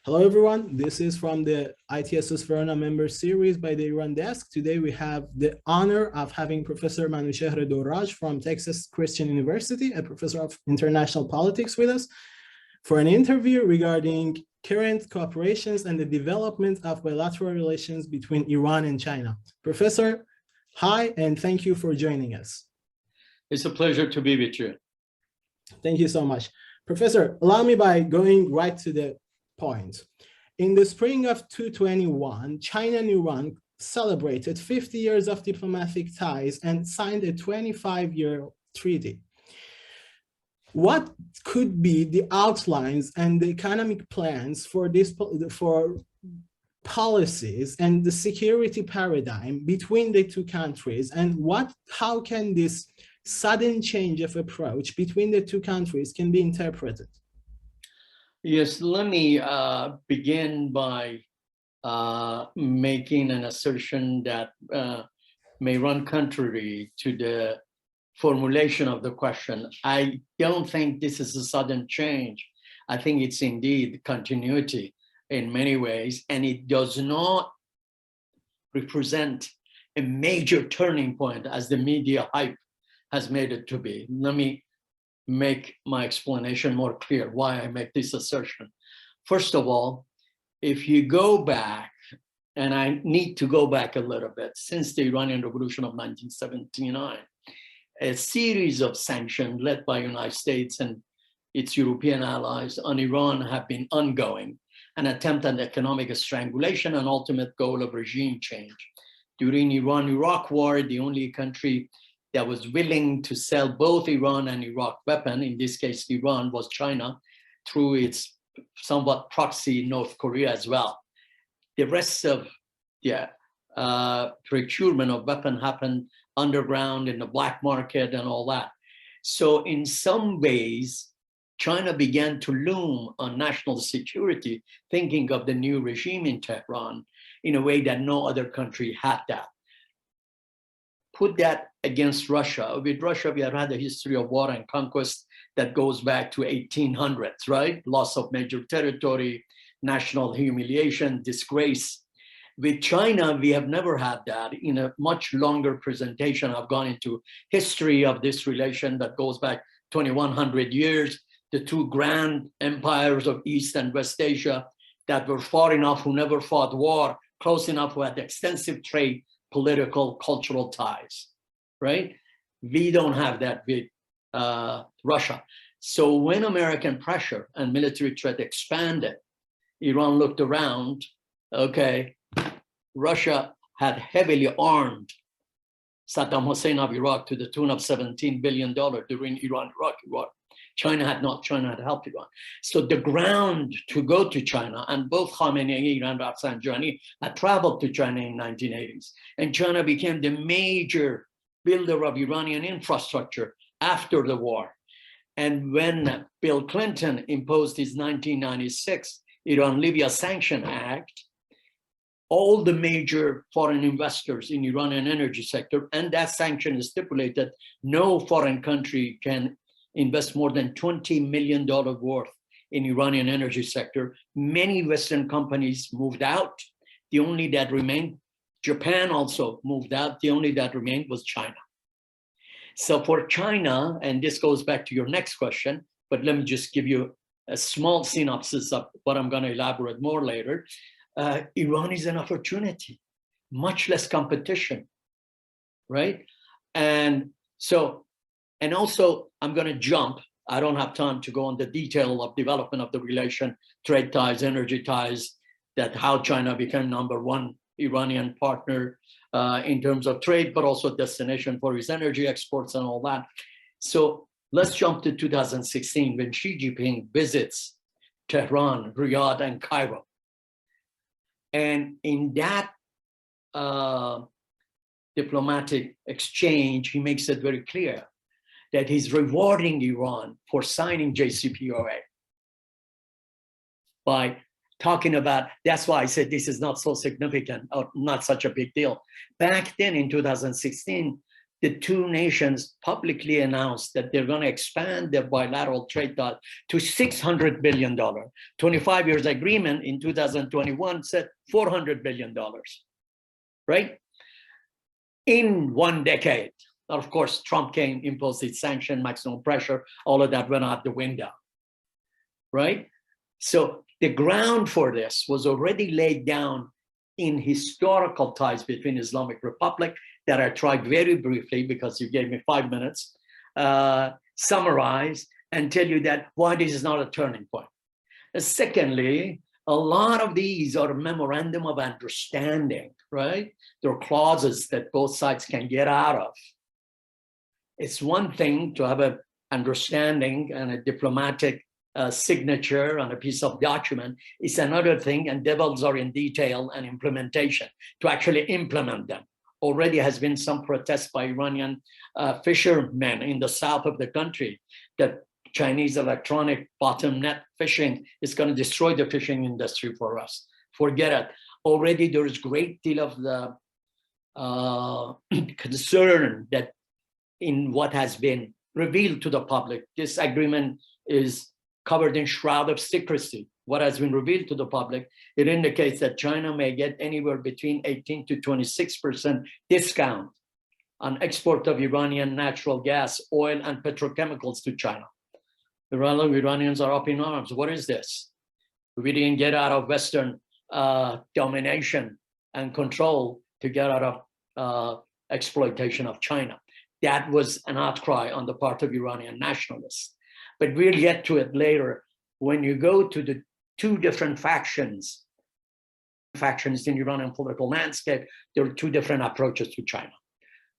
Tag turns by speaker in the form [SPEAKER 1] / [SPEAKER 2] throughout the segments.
[SPEAKER 1] Hello, everyone. This is from the ITSS Verona member series by the Iran desk. Today, we have the honor of having Professor Manochehr Dorraj from Texas Christian University, a professor of international politics with us, for an interview regarding current cooperations and the development of bilateral relations between Iran and China. Professor, hi, and thank you for joining us.
[SPEAKER 2] It's a pleasure to be with you.
[SPEAKER 1] Thank you so much. Professor, allow me by going right to the point. In the spring of 2021, China and Iran celebrated 50 years of diplomatic ties and signed a 25-year treaty. What could be the outlines and the economic plans for policies and the security paradigm between the two countries, and how can this sudden change of approach between the two countries can be interpreted?
[SPEAKER 2] Yes, let me begin by making an assertion that may run contrary to the formulation of the question. I don't think this is a sudden change. I think it's indeed continuity in many ways, and it does not represent a major turning point as the media hype has made it to be. Let me make my explanation more clear why I make this assertion. First of all, if you go back, and I need to go back a little bit, since the Iranian Revolution of 1979, a series of sanctions led by the United States and its European allies on Iran have been ongoing, an attempt at economic strangulation and ultimate goal of regime change. During Iran-Iraq war, the only country that was willing to sell both Iran and Iraq weapons, in this case Iran, was China, through its somewhat proxy North Korea as well. The rest of the procurement of weapons happened underground in the black market and all that. So in some ways, China began to loom on national security, thinking of the new regime in Tehran in a way that no other country had that. Put that against Russia. With Russia, we have had a history of war and conquest that goes back to 1800s, right? Loss of major territory, national humiliation, disgrace. With China, we have never had that. In a much longer presentation, I've gone into history of this relation that goes back 2,100 years, the two grand empires of East and West Asia that were far enough, who never fought war, close enough, who had extensive trade, political, cultural ties, right? We don't have that with Russia. So when American pressure and military threat expanded, Iran looked around, okay, Russia had heavily armed Saddam Hussein of Iraq to the tune of $17 billion during Iran-Iraq war. China had helped Iran. So the ground to go to China, and both Khamenei and Rafsanjani had traveled to China in the 1980s. And China became the major builder of Iranian infrastructure after the war. And when Bill Clinton imposed his 1996 Iran-Libya Sanction Act, all the major foreign investors in Iranian energy sector, and that sanction is stipulated, no foreign country can invest more than $20 million worth in Iranian energy sector. Many Western companies moved out. The only that remained, Japan also moved out. The only that remained was China. So for China, and this goes back to your next question, but let me just give you a small synopsis of what I'm going to elaborate more later. Iran is an opportunity, much less competition, right? And so, and also, I'm going to jump. I don't have time to go on the detail of development of the relation, trade ties, energy ties, that how China became #1 Iranian partner in terms of trade, but also destination for its energy exports and all that. So let's jump to 2016 when Xi Jinping visits Tehran, Riyadh, and Cairo. And in that diplomatic exchange, he makes it very clear that he's rewarding Iran for signing JCPOA by talking about, that's why I said this is not so significant or not such a big deal. Back then in 2016, the two nations publicly announced that they're going to expand their bilateral trade deal to $600 billion. 25 years agreement in 2021 said $400 billion, right? In 1 decade. Of course, Trump came, imposed its sanction, maximum pressure, all of that went out the window, right? So the ground for this was already laid down in historical ties between Islamic Republic that I tried very briefly, because you gave me 5 minutes, summarize and tell you that why this is not a turning point. Secondly, a lot of these are memorandum of understanding, right? There are clauses that both sides can get out of. It's one thing to have an understanding and a diplomatic signature on a piece of document. It's another thing, and devils are in detail and implementation, to actually implement them. Already has been some protests by Iranian fishermen in the south of the country that Chinese electronic bottom net fishing is going to destroy the fishing industry for us. Forget it. Already there is a great deal of the concern that in what has been revealed to the public, this agreement is covered in shroud of secrecy. What has been revealed to the public, it indicates that China may get anywhere between 18 to 26% discount on export of Iranian natural gas, oil, and petrochemicals to China. The Iranians are up in arms. What is this? We didn't get out of Western domination and control to get out of exploitation of China. That was an outcry on the part of Iranian nationalists. But we'll get to it later. When you go to the two different factions in Iranian political landscape, there are two different approaches to China.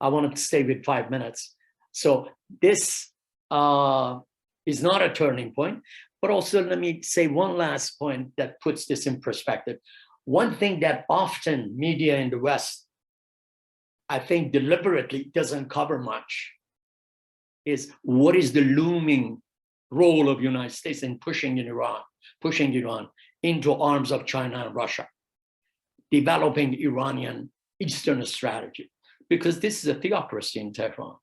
[SPEAKER 2] I want to stay with 5 minutes. So this is not a turning point, but also let me say one last point that puts this in perspective. One thing that often media in the West, I think deliberately doesn't cover much, is what is the looming role of the United States in pushing Iran into arms of China and Russia, developing Iranian Eastern strategy, because this is a theocracy in Tehran,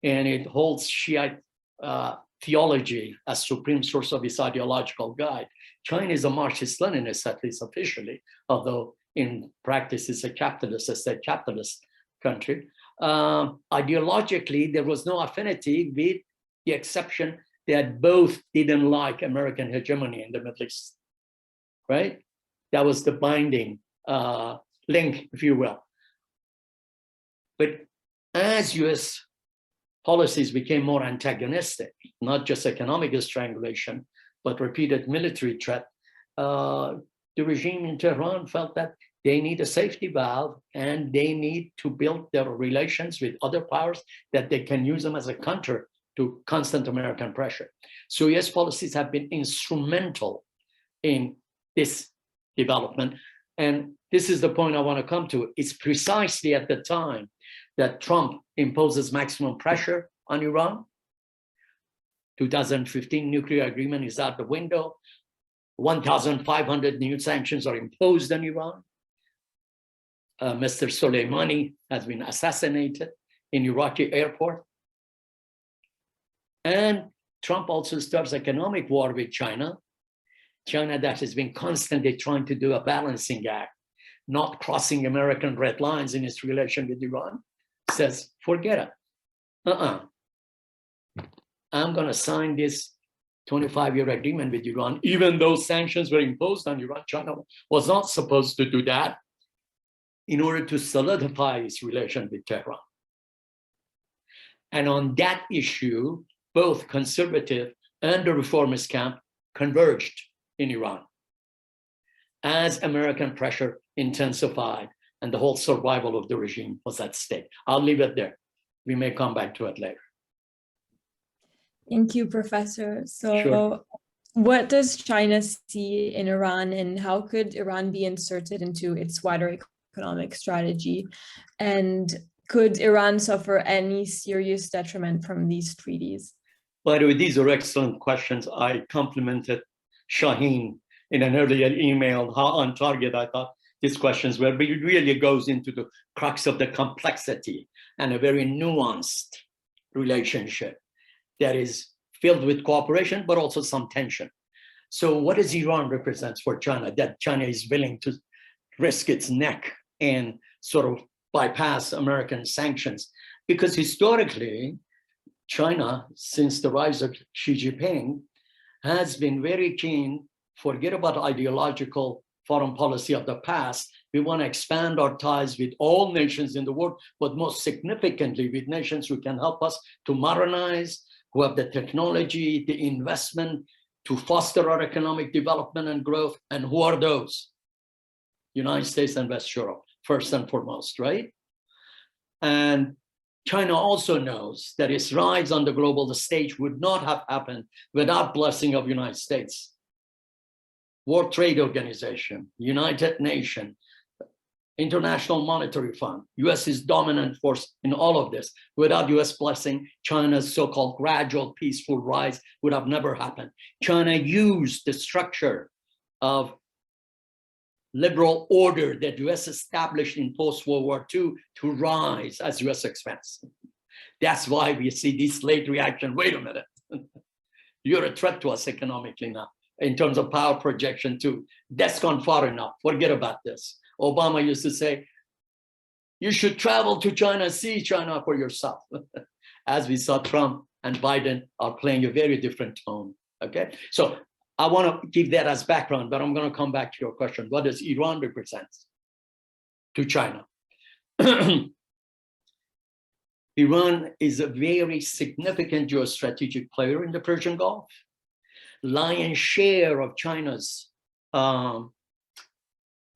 [SPEAKER 2] and it holds Shiite theology as supreme source of its ideological guide. China is a Marxist-Leninist, at least officially, although in practice it's a state capitalist country. Ideologically, there was no affinity, with the exception that both didn't like American hegemony in the Middle East, right? That was the binding link, if you will. But as US policies became more antagonistic, not just economic strangulation, but repeated military threat, the regime in Tehran felt that they need a safety valve and they need to build their relations with other powers that they can use them as a counter to constant American pressure. So US policies have been instrumental in this development. And this is the point I want to come to. It's precisely at the time that Trump imposes maximum pressure on Iran. 2015 nuclear agreement is out the window. 1,500 new sanctions are imposed on Iran. Mr. Soleimani has been assassinated in Iraqi airport. And Trump also starts economic war with China. China that has been constantly trying to do a balancing act, not crossing American red lines in its relation with Iran, says, forget it. I'm going to sign this 25-year agreement with Iran, even though sanctions were imposed on Iran. China was not supposed to do that in order to solidify its relation with Tehran. And on that issue, both conservative and the reformist camp converged in Iran as American pressure intensified and the whole survival of the regime was at stake. I'll leave it there. We may come back to it later.
[SPEAKER 3] Thank you, Professor. So
[SPEAKER 2] Sure.
[SPEAKER 3] What does China see in Iran, and how could Iran be inserted into its wider economic strategy? And could Iran suffer any serious detriment from these treaties?
[SPEAKER 2] By the way, these are excellent questions. I complimented Shahin in an earlier email, how on target I thought these questions were, but it really goes into the crux of the complexity and a very nuanced relationship that is filled with cooperation, but also some tension. So what does Iran represent for China, that China is willing to risk its neck and sort of bypass American sanctions? Because historically, China, since the rise of Xi Jinping, has been very keen, forget about ideological foreign policy of the past. We want to expand our ties with all nations in the world, but most significantly with nations who can help us to modernize, who have the technology, the investment to foster our economic development and growth. And who are those? United States and West Europe, first and foremost, right? And China also knows that its rise on the global stage would not have happened without blessing of United States. World Trade Organization, United Nations, International Monetary Fund. US is dominant force in all of this. Without US blessing, China's so-called gradual peaceful rise would have never happened. China used the structure of liberal order that US established in post-World War II to rise as US expands. That's why we see this late reaction. Wait a minute, you're a threat to us economically now, in terms of power projection too. That's gone far enough, forget about this. Obama used to say, you should travel to China, see China for yourself. As we saw, Trump and Biden are playing a very different tone, okay? So I want to give that as background, but I'm going to come back to your question. What does Iran represent to China? Iran is a very significant geostrategic player in the Persian Gulf. Lion's share of China's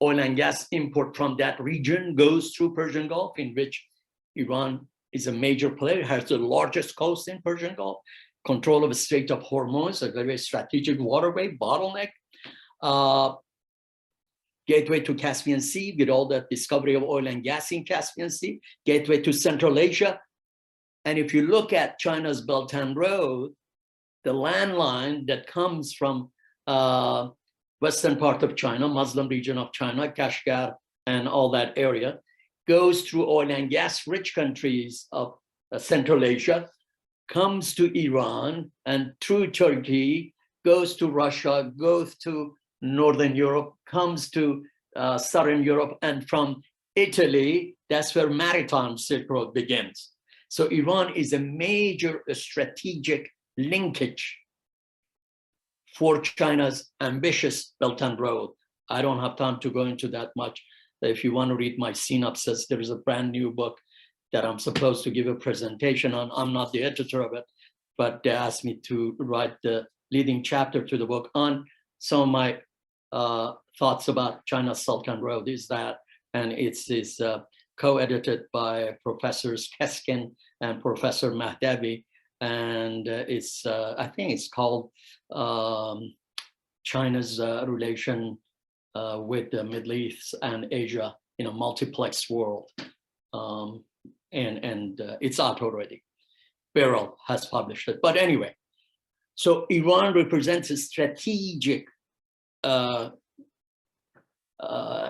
[SPEAKER 2] oil and gas import from that region goes through Persian Gulf, in which Iran is a major player, has the largest coast in Persian Gulf, control of the Strait of Hormuz, a very strategic waterway, bottleneck, gateway to Caspian Sea with all the discovery of oil and gas in Caspian Sea, gateway to Central Asia. And if you look at China's Belt and Road, the landline that comes from western part of China, Muslim region of China, Kashgar and all that area, goes through oil and gas rich countries of Central Asia, comes to Iran, and through Turkey, goes to Russia, goes to Northern Europe, comes to Southern Europe, and from Italy, that's where maritime Silk Road begins. So Iran is a major strategic linkage for China's ambitious Belt and Road. I don't have time to go into that much. If you want to read my synopsis, there is a brand new book that I'm supposed to give a presentation on. I'm not the editor of it, but they asked me to write the leading chapter to the book on some of my thoughts about China's Silk Road is that, and it's co-edited by Professors Keskin and Professor Mahdavi, and it's I think it's called China's relation with the Middle East and Asia in a multiplex world, and it's out already. Beryl has published it, but anyway, so Iran represents a strategic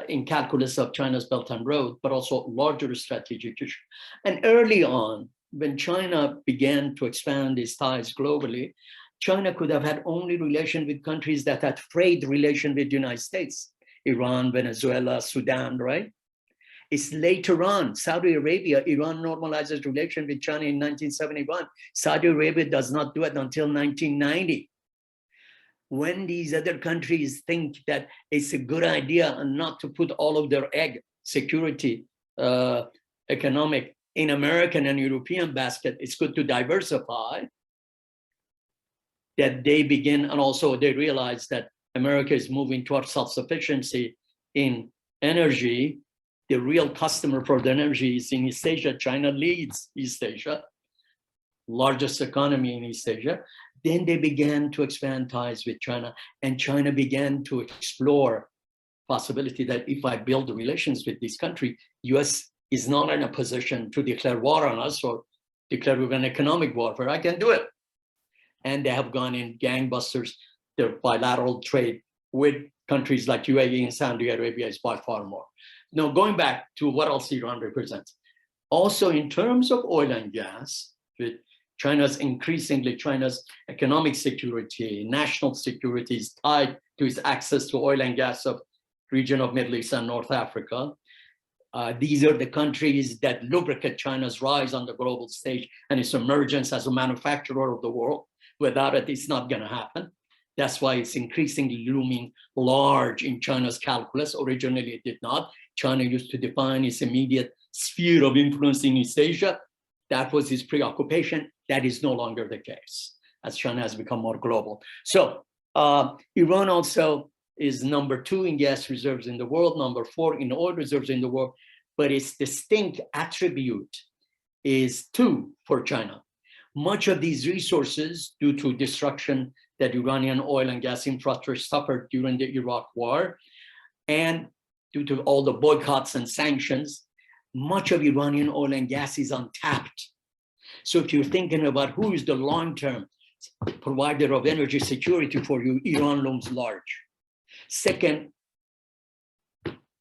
[SPEAKER 2] in calculus of China's Belt and Road, but also larger strategic issue. And early on, when China began to expand its ties globally, China could have had only relation with countries that had frayed relation with the United States, Iran, Venezuela, Sudan, right? It's later on, Saudi Arabia, Iran normalizes relation with China in 1971. Saudi Arabia does not do it until 1990. When these other countries think that it's a good idea and not to put all of their egg, security, economic, in American and European basket, it's good to diversify, that they begin, and also they realize that America is moving towards self-sufficiency in energy. The real customer for the energy is in East Asia. China leads East Asia, largest economy in East Asia. Then they began to expand ties with China, and China began to explore possibility that if I build relations with this country, US is not in a position to declare war on us or declare an economic warfare. I can do it. And they have gone in gangbusters. Their bilateral trade with countries like UAE and Saudi Arabia is by far more. Now, going back to what else Iran represents. Also, in terms of oil and gas, with China's economic security, national security is tied to its access to oil and gas of region of Middle East and North Africa. These are the countries that lubricate China's rise on the global stage and its emergence as a manufacturer of the world. Without it, it's not going to happen. That's why it's increasingly looming large in China's calculus. Originally, it did not. China used to define its immediate sphere of influence in East Asia. That was his preoccupation. That is no longer the case as China has become more global. So Iran also is number 2 in gas reserves in the world, number 4 in oil reserves in the world, but its distinct attribute is 2 for China. Much of these resources, due to destruction that Iranian oil and gas infrastructure suffered during the Iraq War, and due to all the boycotts and sanctions, much of Iranian oil and gas is untapped. So if you're thinking about who is the long-term provider of energy security for you, Iran looms large. Second,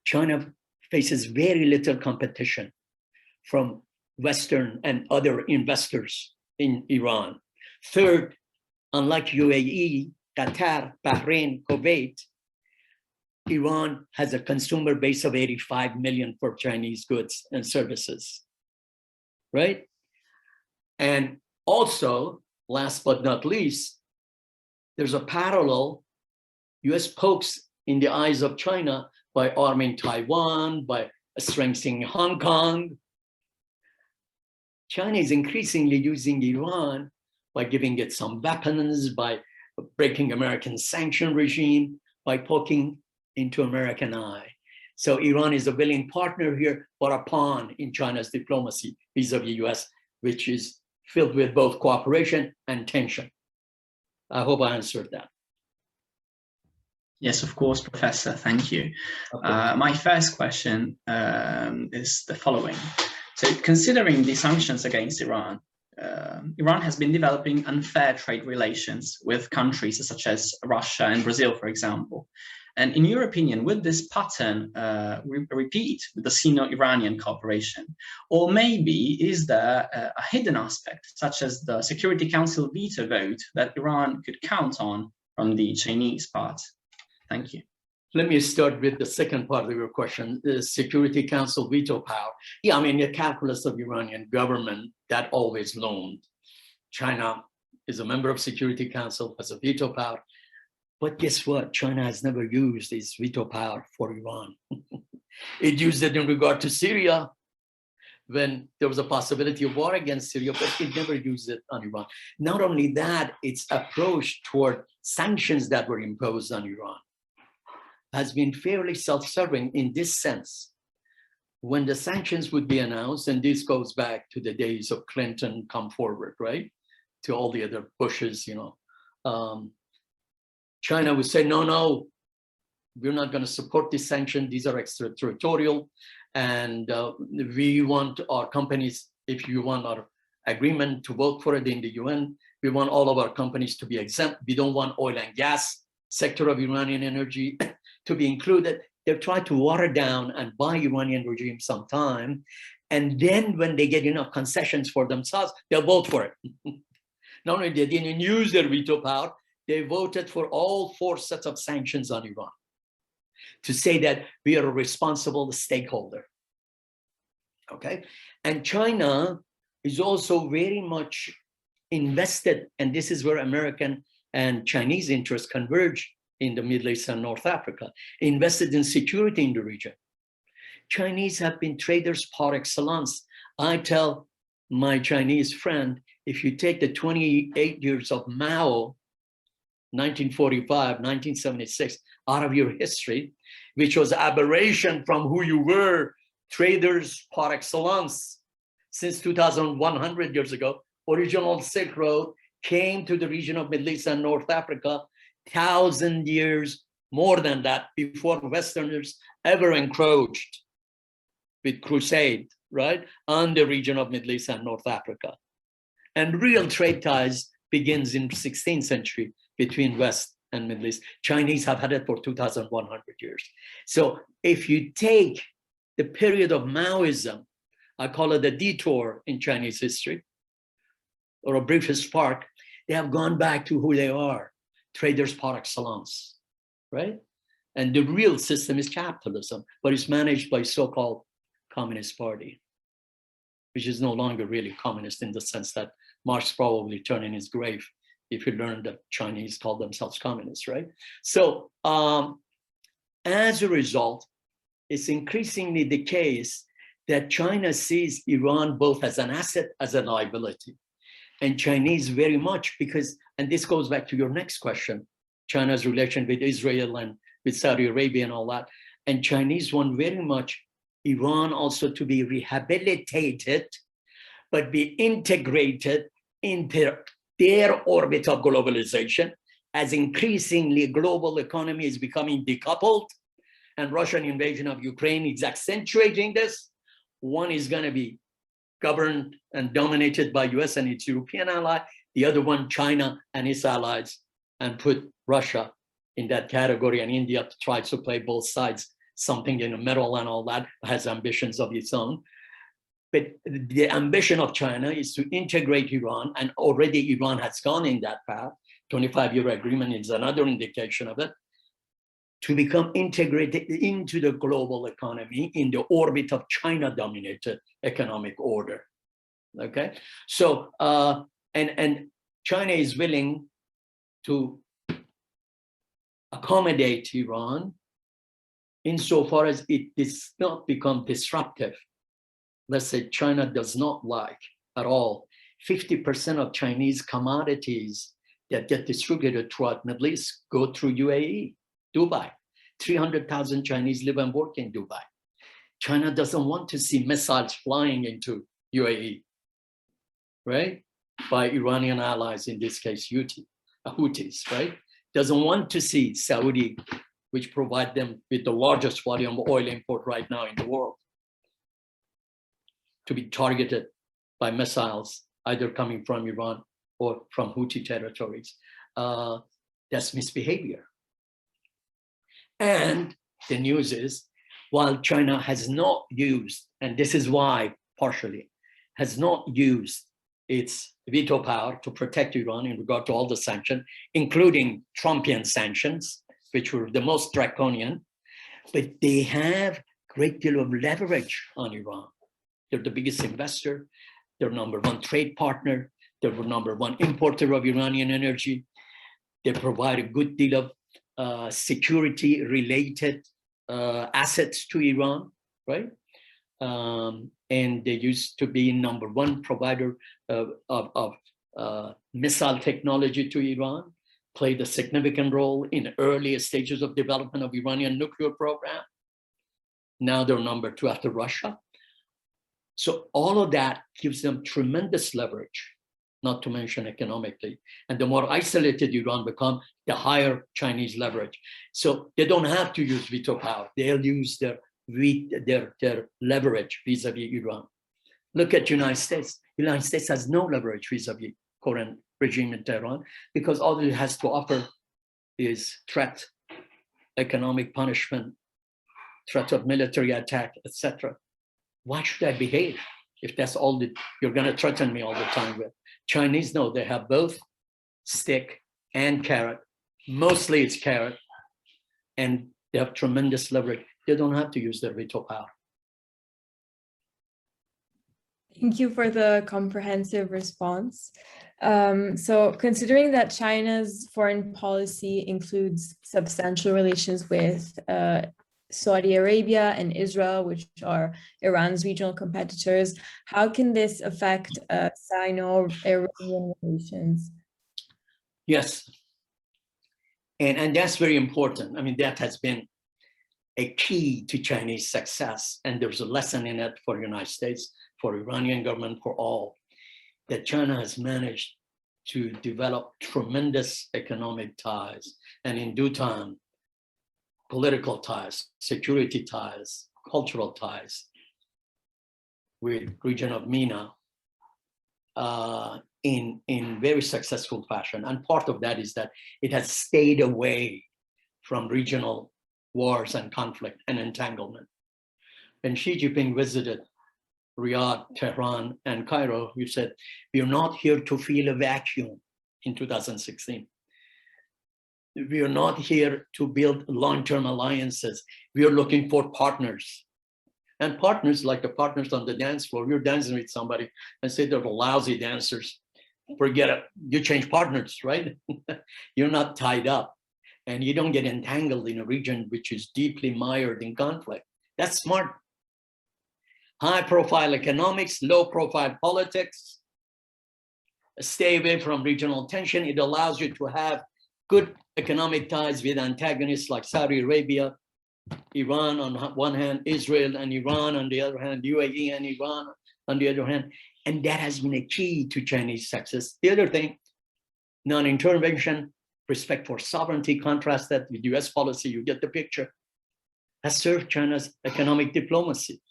[SPEAKER 2] China faces very little competition from Western and other investors in Iran. Third, unlike UAE, Qatar, Bahrain, Kuwait, Iran has a consumer base of 85 million for Chinese goods and services, right? And also, last but not least, there's a parallel. US pokes in the eyes of China by arming Taiwan, by strengthening Hong Kong. China is increasingly using Iran by giving it some weapons, by breaking American sanction regime, by poking into American eye. So Iran is a willing partner here, but a pawn in China's diplomacy vis-a-vis US, which is filled with both cooperation and tension. I hope I answered that.
[SPEAKER 4] Yes, of course, Professor. Thank you. My first question is the following. So considering the sanctions against Iran, Iran has been developing unfair trade relations with countries such as Russia and Brazil, for example. And in your opinion, would this pattern repeat with the Sino-Iranian cooperation? Or maybe is there a hidden aspect, such as the Security Council veto vote, that Iran could count on from the Chinese part? Thank you.
[SPEAKER 2] Let me start with the second part of your question, the Security Council veto power. Yeah, I mean, the calculus of Iranian government, that always loomed. China is a member of Security Council, has a veto power. But guess what? China has never used its veto power for Iran. It used it in regard to Syria when there was a possibility of war against Syria, but it never used it on Iran. Not only that, its approach toward sanctions that were imposed on Iran has been fairly self-serving in this sense. When the sanctions would be announced, and this goes back to the days of Clinton come forward, right? To all the other Bushes, you know. China would say, no, we're not going to support this sanction. These are extraterritorial. And we want our companies, if you want our agreement to vote for it in the UN, we want all of our companies to be exempt. We don't want oil and gas sector of Iranian energy to be included. They've tried to water down and buy Iranian regime some time. And then when they get enough concessions for themselves, they'll vote for it. Not only they didn't use their veto power, they voted for all 4 sets of sanctions on Iran to say that we are a responsible stakeholder. Okay? And China is also very much invested, and this is where American and Chinese interests converge in the Middle East and North Africa, invested in security in the region. Chinese have been traders par excellence. I tell my Chinese friend, if you take the 28 years of Mao, 1945, 1976, out of your history, which was aberration from who you were, traders par excellence, since 2,100 years ago, original Silk Road came to the region of Middle East and North Africa 1,000 years more than that before Westerners ever encroached with crusade, right, on the region of Middle East and North Africa. And real trade ties begins in 16th century between West and Middle East. Chinese have had it for 2,100 years. So if you take the period of Maoism I call it a detour in Chinese history, or a brief spark. They have gone back to who they are, traders par excellence, right? And the real system is capitalism, but it's managed by so-called Communist Party, which is no longer really communist in the sense that Marx probably turned in his grave if you learned that Chinese call themselves communists, right? So as a result, it's increasingly the case that China sees Iran both as an asset, as a liability. And Chinese very much because, and this goes back to your next question, China's relation with Israel and with Saudi Arabia and all that. And Chinese want very much Iran also to be rehabilitated, but be integrated into their orbit of globalization, as increasingly global economy is becoming decoupled, and Russian invasion of Ukraine is accentuating this. One is going to be governed and dominated by US and its European ally, the other one, China and its allies, and put Russia in that category, and India tries to play both sides, something in the middle and all that, has ambitions of its own. But the ambition of China is to integrate Iran, and already Iran has gone in that path. 25-year agreement is another indication of it, to become integrated into the global economy in the orbit of China-dominated economic order. Okay, so and China is willing to accommodate Iran insofar as it does not become disruptive. Let's say China does not like at all 50% of Chinese commodities that get distributed throughout Middle East go through UAE, Dubai. 300,000 Chinese live and work in Dubai. China doesn't want to see missiles flying into UAE, right? By Iranian allies, in this case, Houthis, right? Doesn't want to see Saudi, which provide them with the largest volume of oil import right now in the world, to be targeted by missiles, either coming from Iran or from Houthi territories. That's misbehavior. And the news is, while China has not used, and this is why partially, has not used its veto power to protect Iran in regard to all the sanctions, including Trumpian sanctions, which were the most draconian, but they have a great deal of leverage on Iran. They're the biggest investor, they're number one trade partner, they're the number one importer of Iranian energy. They provide a good deal of security-related assets to Iran, right? And they used to be number one provider of missile technology to Iran, played a significant role in the earlier stages of development of Iranian nuclear program. Now they're number two after Russia. So all of that gives them tremendous leverage, not to mention economically. And the more isolated Iran becomes, the higher Chinese leverage. So they don't have to use veto power. They'll use their leverage vis-a-vis Iran. Look at United States. The United States has no leverage vis-a-vis current regime in Tehran, because all it has to offer is threat, economic punishment, threat of military attack, etc. Why should I behave if that's all that you're going to threaten me all the time with? Chinese know they have both stick and carrot. Mostly it's carrot, and they have tremendous leverage. They don't have to use their veto power.
[SPEAKER 3] Thank you for the comprehensive response. So considering that China's foreign policy includes substantial relations with Saudi Arabia and Israel, which are Iran's regional competitors, how can this affect Sino-Iranian relations?
[SPEAKER 2] Yes, and that's very important. I mean, that has been a key to Chinese success, and there's a lesson in it for the United States, for Iranian government, for all, that China has managed to develop tremendous economic ties, and in due time, political ties, security ties, cultural ties with region of MENA in very successful fashion. And part of that is that it has stayed away from regional wars and conflict and entanglement. When Xi Jinping visited Riyadh, Tehran, and Cairo, who said, we are not here to fill a vacuum in 2016. We are not here to build long-term alliances. We are looking for partners. And partners, like the partners on the dance floor, you're dancing with somebody and say they're lousy dancers. Forget it, you change partners, right? You're not tied up and you don't get entangled in a region which is deeply mired in conflict. That's smart. High profile economics, low profile politics. Stay away from regional tension. It allows you to have good economic ties with antagonists like Saudi Arabia, Iran on one hand, Israel and Iran on the other hand, UAE and Iran on the other hand. And that has been a key to Chinese success. The other thing, non-intervention, respect for sovereignty, contrast that with US policy, you get the picture, has served China's economic diplomacy.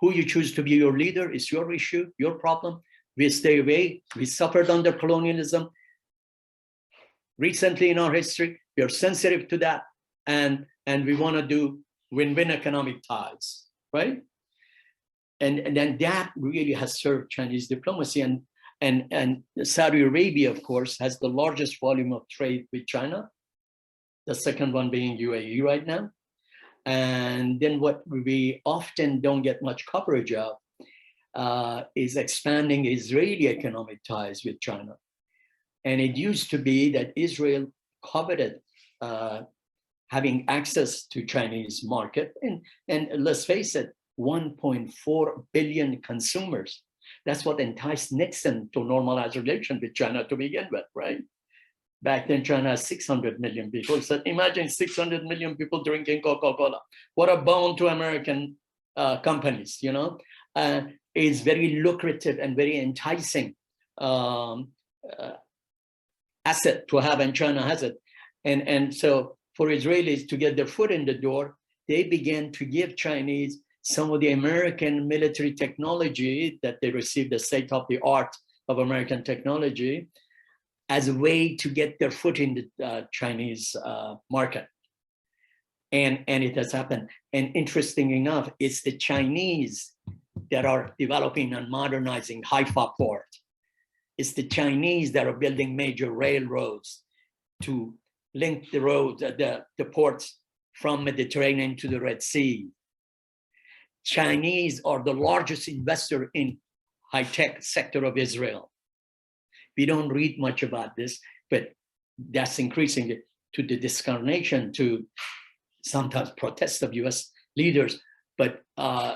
[SPEAKER 2] Who you choose to be your leader is your issue, your problem. We stay away. We suffered under colonialism. Recently in our history, we are sensitive to that. And we want to do win-win economic ties, right? And then that really has served Chinese diplomacy. And Saudi Arabia, of course, has the largest volume of trade with China, the second one being UAE right now. And then what we often don't get much coverage of is expanding Israeli economic ties with China. And it used to be that Israel coveted having access to Chinese market. And let's face it, 1.4 billion consumers. That's what enticed Nixon to normalize relations with China to begin with, right? Back then, China has 600 million people. So imagine 600 million people drinking Coca-Cola. What a boon to American companies, you know? It's very lucrative and very enticing asset to have, and China has it. And so for Israelis to get their foot in the door, they began to give Chinese some of the American military technology that they received, the state of the art of American technology, as a way to get their foot in the Chinese market. And it has happened. And interesting enough, it's the Chinese that are developing and modernizing Haifa port. It's the Chinese that are building major railroads to link the roads, the ports from Mediterranean to the Red Sea. Chinese are the largest investor in high-tech sector of Israel. We don't read much about this, but that's increasing it to the discarnation, to sometimes protest of US leaders. But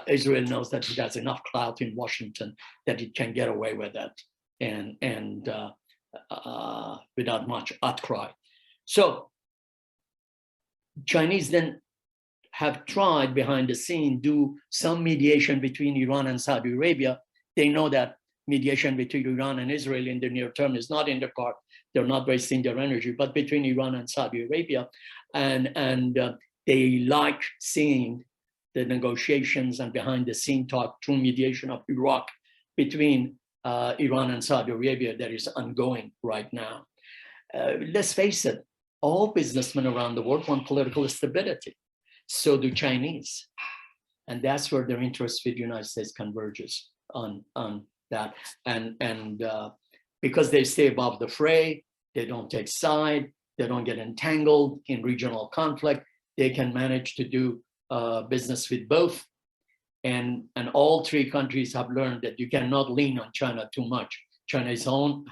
[SPEAKER 2] Israel knows that it has enough clout in Washington that it can get away with that and without much outcry. So Chinese then have tried behind the scene, do some mediation between Iran and Saudi Arabia. They know that mediation between Iran and Israel in the near term is not in the card. They're not wasting their energy, but between Iran and Saudi Arabia. And they like seeing the negotiations and behind the scene talk through mediation of Iraq between Iran and Saudi Arabia that is ongoing right now. Let's face it, all businessmen around the world want political stability. So do Chinese. And that's where their interest with the United States converges on that. And because they stay above the fray, they don't take side, they don't get entangled in regional conflict, they can manage to do business with both. And all three countries have learned that you cannot lean on China too much. China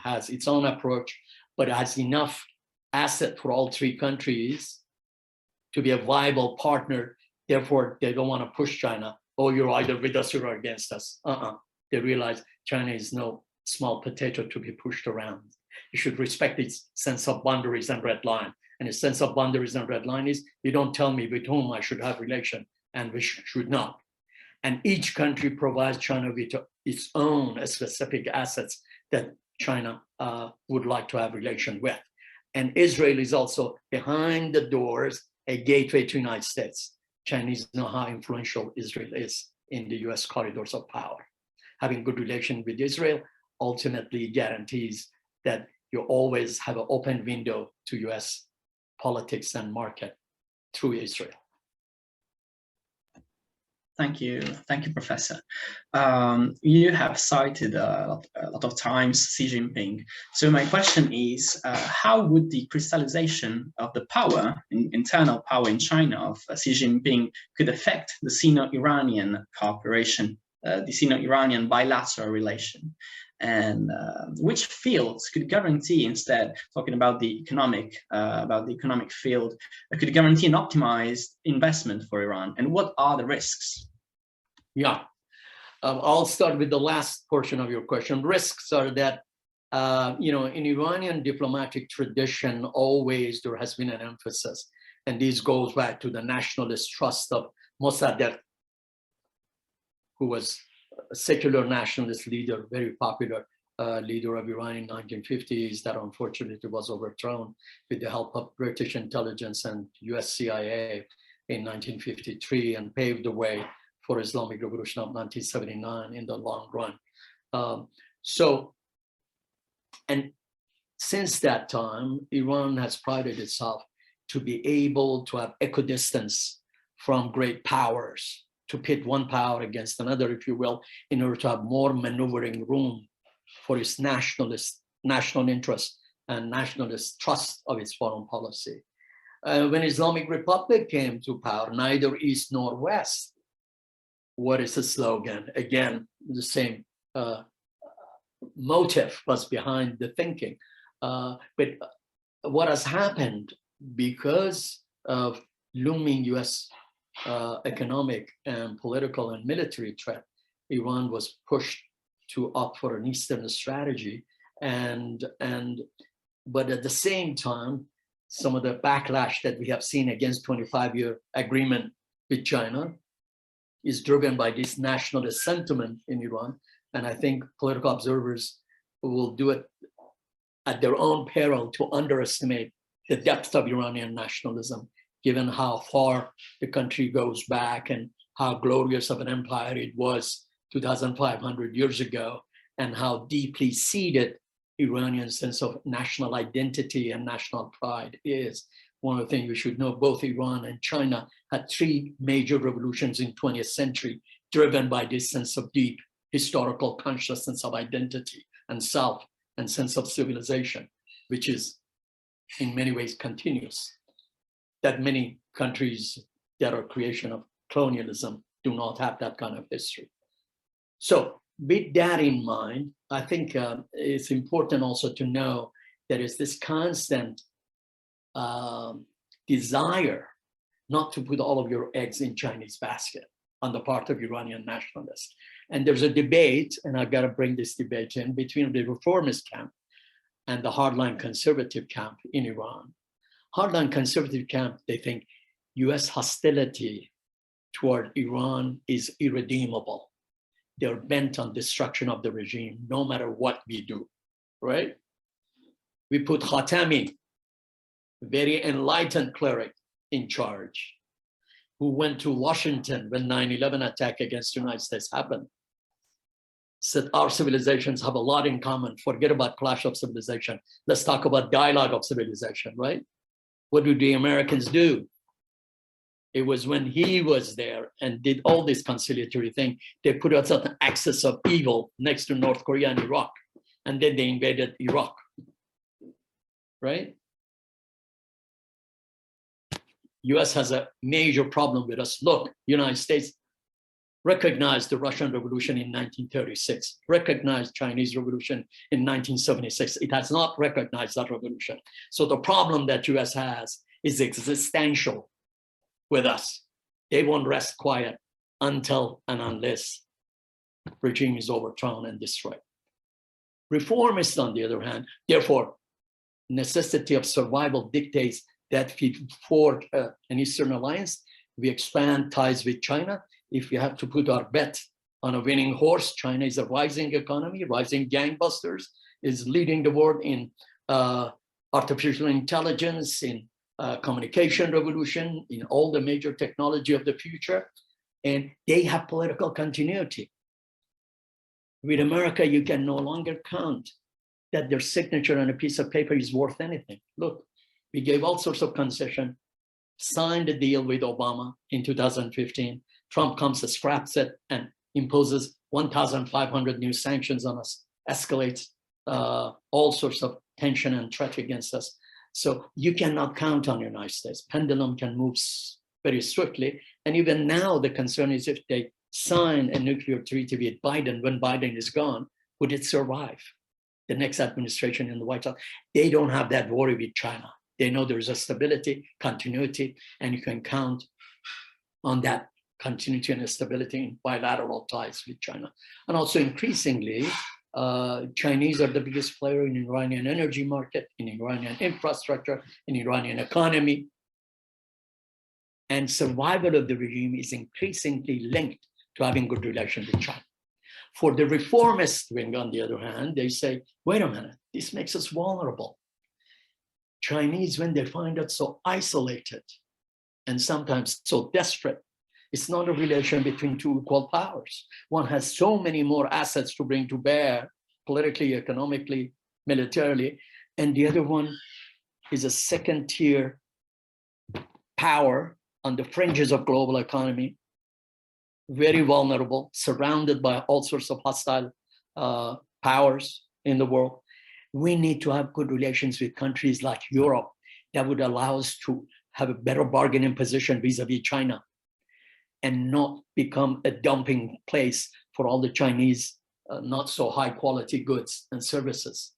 [SPEAKER 2] has its own approach, but has enough asset for all three countries to be a viable partner. Therefore, they don't want to push China. Oh, you're either with us or against us. They realize China is no small potato to be pushed around. You should respect its sense of boundaries and red line. And its sense of boundaries and red line is, you don't tell me with whom I should have relation and which should not. And each country provides China with its own specific assets that China would like to have relation with. And Israel is also behind the doors, a gateway to the United States. Chinese know how influential Israel is in the US corridors of power. Having good relation with Israel ultimately guarantees that you always have an open window to US politics and market through Israel.
[SPEAKER 4] Thank you, Professor. You have cited a lot of times Xi Jinping. So my question is, how would the crystallization of the power, internal power in China of Xi Jinping could affect the Sino-Iranian cooperation, the Sino-Iranian bilateral relation? And which fields could guarantee, instead talking about the economic field, could guarantee an optimized investment for Iran? And what are the risks?
[SPEAKER 2] Yeah, I'll start with the last portion of your question. Risks are that, in Iranian diplomatic tradition, always there has been an emphasis, and this goes back to the nationalist trust of Mossadegh, who was a secular nationalist leader, very popular leader of Iran in 1950s, that unfortunately was overthrown with the help of British intelligence and US CIA in 1953, and paved the way for Islamic Revolution of 1979 in the long run. And since that time, Iran has prided itself to be able to have equidistance from great powers, to pit one power against another, if you will, in order to have more maneuvering room for its national interest and nationalist trust of its foreign policy. When Islamic Republic came to power, neither East nor West. What is the slogan? Again, the same motive was behind the thinking. But what has happened, because of looming US economic and political and military threat, Iran was pushed to opt for an Eastern strategy. But at the same time, some of the backlash that we have seen against 25-year agreement with China is driven by this nationalist sentiment in Iran. And I think political observers will do it at their own peril to underestimate the depth of Iranian nationalism, given how far the country goes back and how glorious of an empire it was 2,500 years ago, and how deeply seated Iranian sense of national identity and national pride is. One of the things we should know, both Iran and China had three major revolutions in 20th century, driven by this sense of deep historical consciousness of identity and self and sense of civilization, which is in many ways continuous. That many countries that are creation of colonialism do not have that kind of history. So with that in mind, I think it's important also to know there is this constant desire not to put all of your eggs in Chinese basket on the part of Iranian nationalists. And there's a debate, and I've got to bring this debate in, between the reformist camp and the hardline conservative camp in Iran. Hardline conservative camp, they think US hostility toward Iran is irredeemable. They're bent on destruction of the regime, no matter what we do, right? We put Khatami, very enlightened cleric, in charge, who went to Washington when 9/11 attack against the United States happened. Said our civilizations have a lot in common. Forget about clash of civilization. Let's talk about dialogue of civilization, right? What do the Americans do? It was when he was there and did all this conciliatory thing, they put us on the axis of evil next to North Korea and Iraq. And then they invaded Iraq, right? US has a major problem with us. Look, United States recognized the Russian Revolution in 1936, recognized Chinese Revolution in 1976. It has not recognized that revolution. So the problem that US has is existential with us. They won't rest quiet until and unless regime is overthrown and destroyed. Reformists, on the other hand, therefore, necessity of survival dictates that we forge an Eastern alliance, we expand ties with China. If we have to put our bet on a winning horse, China is a rising economy, rising gangbusters, is leading the world in artificial intelligence, in communication revolution, in all the major technology of the future, and they have political continuity. With America, you can no longer count that their signature on a piece of paper is worth anything. Look, we gave all sorts of concession signed a deal with Obama in 2015. Trump comes and scraps it and imposes 1,500 new sanctions on us, escalates all sorts of tension and threat against us. So you cannot count on the United States. Pendulum can move very swiftly. And even now, the concern is if they sign a nuclear treaty with Biden, when Biden is gone, would it survive the next administration in the White House? They don't have that worry with China. They know there's a stability, continuity, and you can count on that continuity and stability in bilateral ties with China. And also increasingly, Chinese are the biggest player in Iranian energy market, in Iranian infrastructure, in Iranian economy. And survival of the regime is increasingly linked to having good relations with China. For the reformist wing, on the other hand, they say, wait a minute, this makes us vulnerable. Chinese, when they find us so isolated and sometimes so desperate, it's not a relation between two equal powers. One has so many more assets to bring to bear, politically, economically, militarily, and the other one is a second-tier power on the fringes of global economy, very vulnerable, surrounded by all sorts of hostile powers in the world. We need to have good relations with countries like Europe that would allow us to have a better bargaining position vis-a-vis China and not become a dumping place for all the Chinese not so high quality goods and services.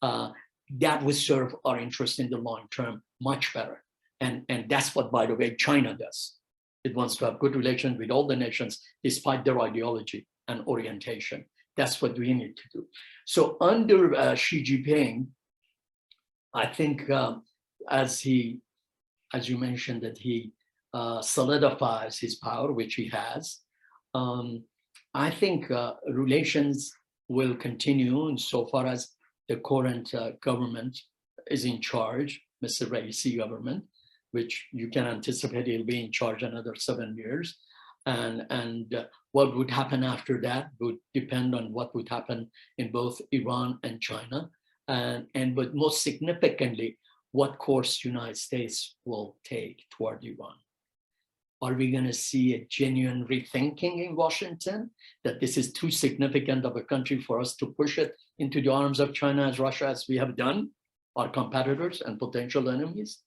[SPEAKER 2] That would serve our interest in the long term much better. And that's what, by the way, China does. It wants to have good relations with all the nations despite their ideology and orientation. That's what we need to do. So under Xi Jinping, I think as you mentioned, that he solidifies his power, which he has. I think relations will continue insofar as the current government is in charge, Mr. Raisi government, which you can anticipate he'll be in charge another 7 years. And what would happen after that would depend on what would happen in both Iran and China. But most significantly, what course the United States will take toward Iran. Are we going to see a genuine rethinking in Washington that this is too significant of a country for us to push it into the arms of China as Russia, as we have done, our competitors and potential enemies,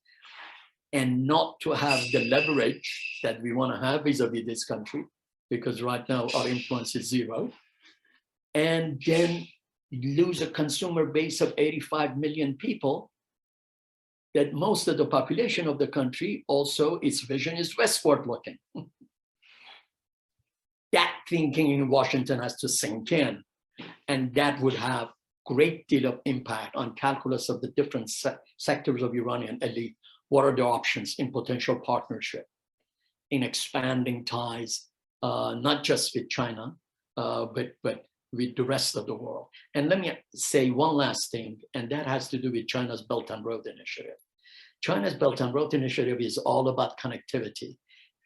[SPEAKER 2] and not to have the leverage that we want to have vis-a-vis this country, because right now our influence is zero, and then lose a consumer base of 85 million people, that most of the population of the country also, its vision is westward looking. That thinking in Washington has to sink in, and that would have great deal of impact on calculus of the different sectors of Iranian elite. What are the options in potential partnership, in expanding ties, not just with China, but with the rest of the world. And let me say one last thing, and that has to do with China's Belt and Road Initiative. China's Belt and Road Initiative is all about connectivity.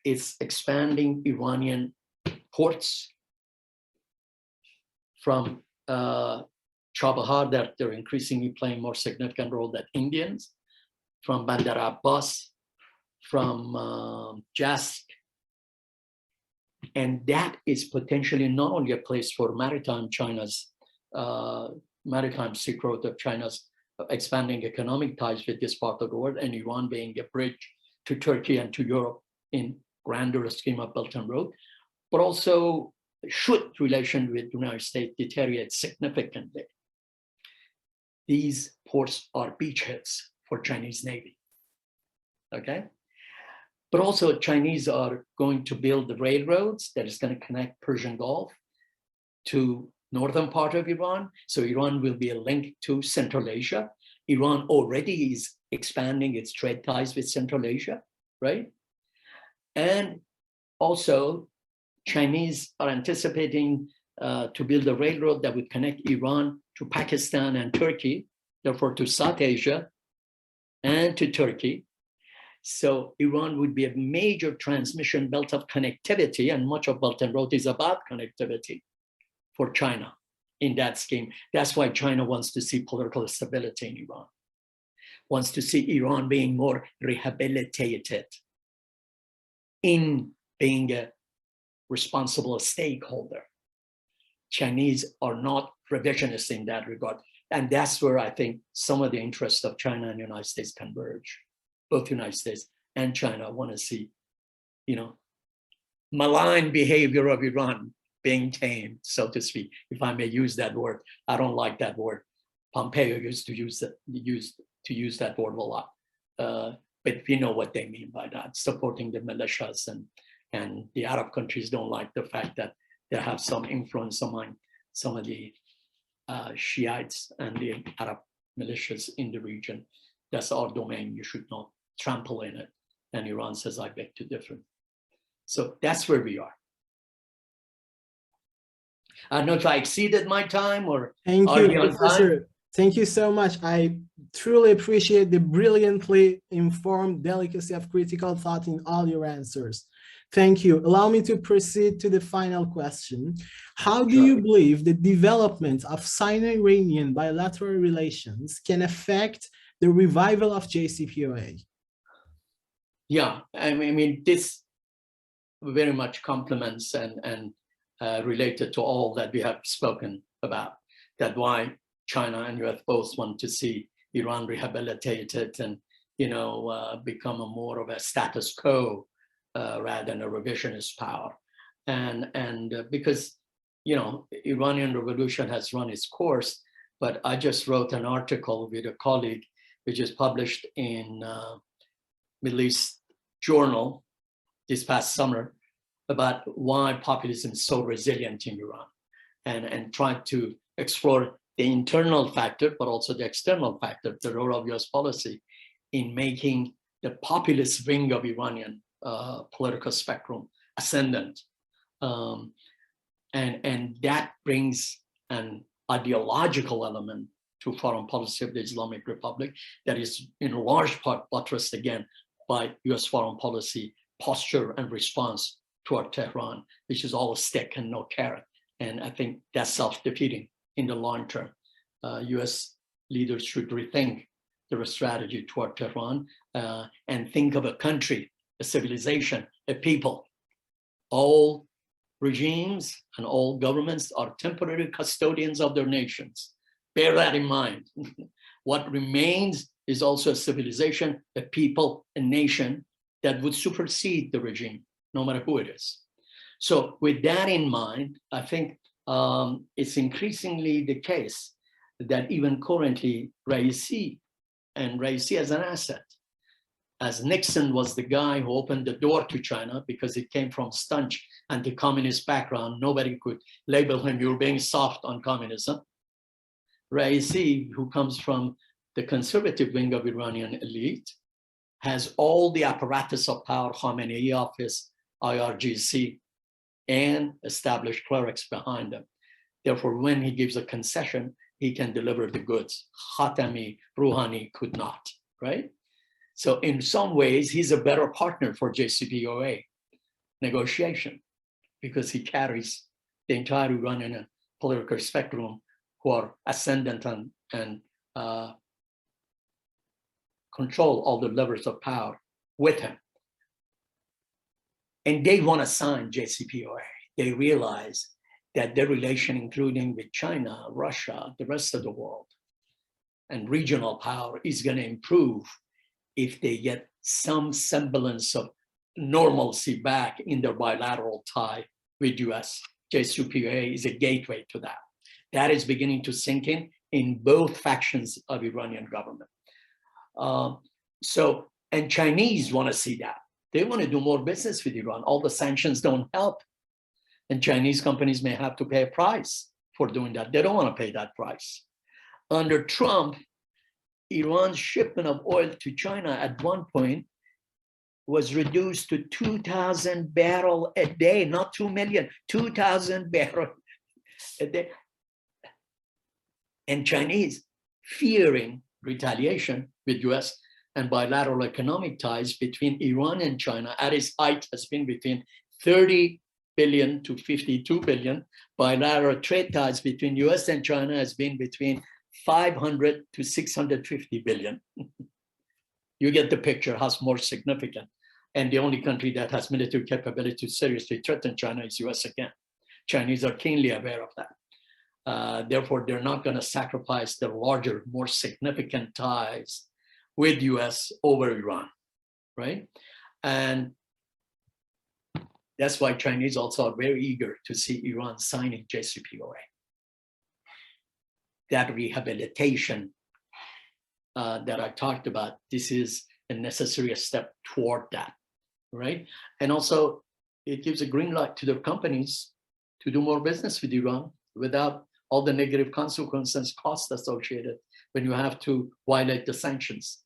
[SPEAKER 2] It's expanding Iranian ports from Chabahar, that they're increasingly playing more significant role than Indians, from Bandar Abbas, from Jask. And that is potentially not only a place for maritime China's, maritime Silk Road of China's expanding economic ties with this part of the world, and Iran being a bridge to Turkey and to Europe in grander scheme of Belt and Road, but also should relation with the United States deteriorate significantly. These ports are beachheads for Chinese Navy, okay? But also Chinese are going to build the railroads that is going to connect Persian Gulf to northern part of Iran. So Iran will be a link to Central Asia. Iran already is expanding its trade ties with Central Asia, right? And also Chinese are anticipating to build a railroad that would connect Iran to Pakistan and Turkey, therefore to South Asia and to Turkey. So Iran would be a major transmission belt of connectivity, and much of Belt and Road is about connectivity for China in that scheme. That's why China wants to see political stability in Iran, wants to see Iran being more rehabilitated in being a responsible stakeholder. Chinese are not revisionists in that regard. And that's where I think some of the interests of China and the United States converge. Both the United States and China want to see, malign behavior of Iran being tamed, so to speak, if I may use that word. I don't like that word. Pompeo used to use that word a lot. But we know what they mean by that, supporting the militias, and the Arab countries don't like the fact that they have some influence among some of the Shiites and the Arab militias in the region. That's our domain. You should not trample in it. And Iran says, I beg to differ. So that's where we are. I don't know if I exceeded my time or
[SPEAKER 1] Thank
[SPEAKER 2] are
[SPEAKER 1] you,
[SPEAKER 2] we on time?
[SPEAKER 1] Professor. Thank you so much. I truly appreciate the brilliantly informed delicacy of critical thought in all your answers. Thank you. Allow me to proceed to the final question. How do you believe the development of Sino-Iranian bilateral relations can affect the revival of JCPOA?
[SPEAKER 2] Yeah, I mean, this very much complements and related to all that we have spoken about. That's why China and US both want to see Iran rehabilitated and, become a more of a status quo rather than a revisionist power. And because, Iranian revolution has run its course, but I just wrote an article with a colleague, which is published in Middle East Journal this past summer, about why populism is so resilient in Iran, and trying to explore the internal factor, but also the external factor, the role of US policy in making the populist wing of Iranian political spectrum ascendant. And that brings an ideological element to foreign policy of the Islamic Republic that is in large part buttressed again by US foreign policy posture and response toward Tehran, which is all a stick and no carrot. And I think that's self-defeating in the long term. US leaders should rethink their strategy toward Tehran and think of a country, a civilization, a people. All regimes and all governments are temporary custodians of their nations. Bear that in mind. What remains is also a civilization, a people, a nation that would supersede the regime, no matter who it is. So with that in mind, I think it's increasingly the case that even currently Raisi as an asset, as Nixon was the guy who opened the door to China because he came from staunch anti-communist background. Nobody could label him, you're being soft on communism. Raisi, who comes from the conservative wing of Iranian elite, has all the apparatus of power, Khamenei office, IRGC, and established clerics behind him. Therefore, when he gives a concession, he can deliver the goods. Khatami, Rouhani could not, right? So in some ways, he's a better partner for JCPOA negotiation because he carries the entire Iranian political spectrum who are ascendant and control all the levers of power with him. And they want to sign JCPOA. They realize that their relation, including with China, Russia, the rest of the world, and regional power is going to improve if they get some semblance of normalcy back in their bilateral tie with US. JCPOA is a gateway to that. That is beginning to sink in both factions of Iranian government. And Chinese want to see that. They want to do more business with Iran. All the sanctions don't help. And Chinese companies may have to pay a price for doing that. They don't want to pay that price. Under Trump, Iran's shipment of oil to China at one point was reduced to 2,000 barrels a day, not 2 million, 2,000 barrels a day. And Chinese, fearing retaliation with US and bilateral economic ties between Iran and China at its height has been between 30 billion to 52 billion. Bilateral trade ties between US and China has been between 500 to 650 billion. You get the picture, how's more significant. And the only country that has military capability to seriously threaten China is US again. Chinese are keenly aware of that. Therefore, they're not going to sacrifice the larger, more significant ties with US over Iran, right? And that's why Chinese also are very eager to see Iran signing JCPOA. That rehabilitation that I talked about, this is a necessary step toward that, right? And also, it gives a green light to the companies to do more business with Iran without all the negative consequences, costs associated when you have to violate the sanctions.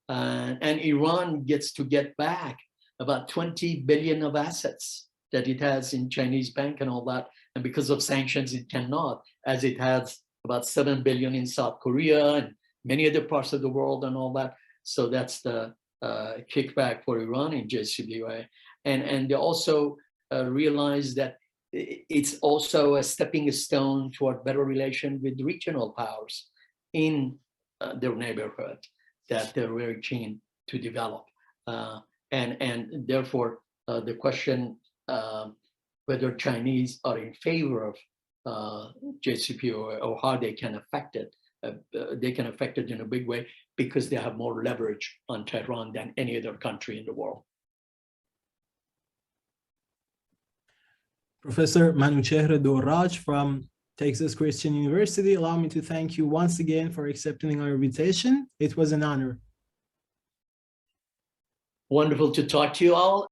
[SPEAKER 2] And Iran gets to get back about 20 billion of assets that it has in Chinese bank and all that. And because of sanctions, it cannot, as it has about 7 billion in South Korea and many other parts of the world and all that. So that's the kickback for Iran in JCPOA. And they also realize that it's also a stepping stone toward better relation with regional powers in their neighborhood that they're very keen to develop. And therefore, the question whether Chinese are in favor of JCPOA or how they can affect it, they can affect it in a big way because they have more leverage on Tehran than any other country in the world.
[SPEAKER 1] Professor Manochehr Dorraj from Texas Christian University, allow me to thank you once again for accepting our invitation. It was an honor.
[SPEAKER 2] Wonderful to talk to you all.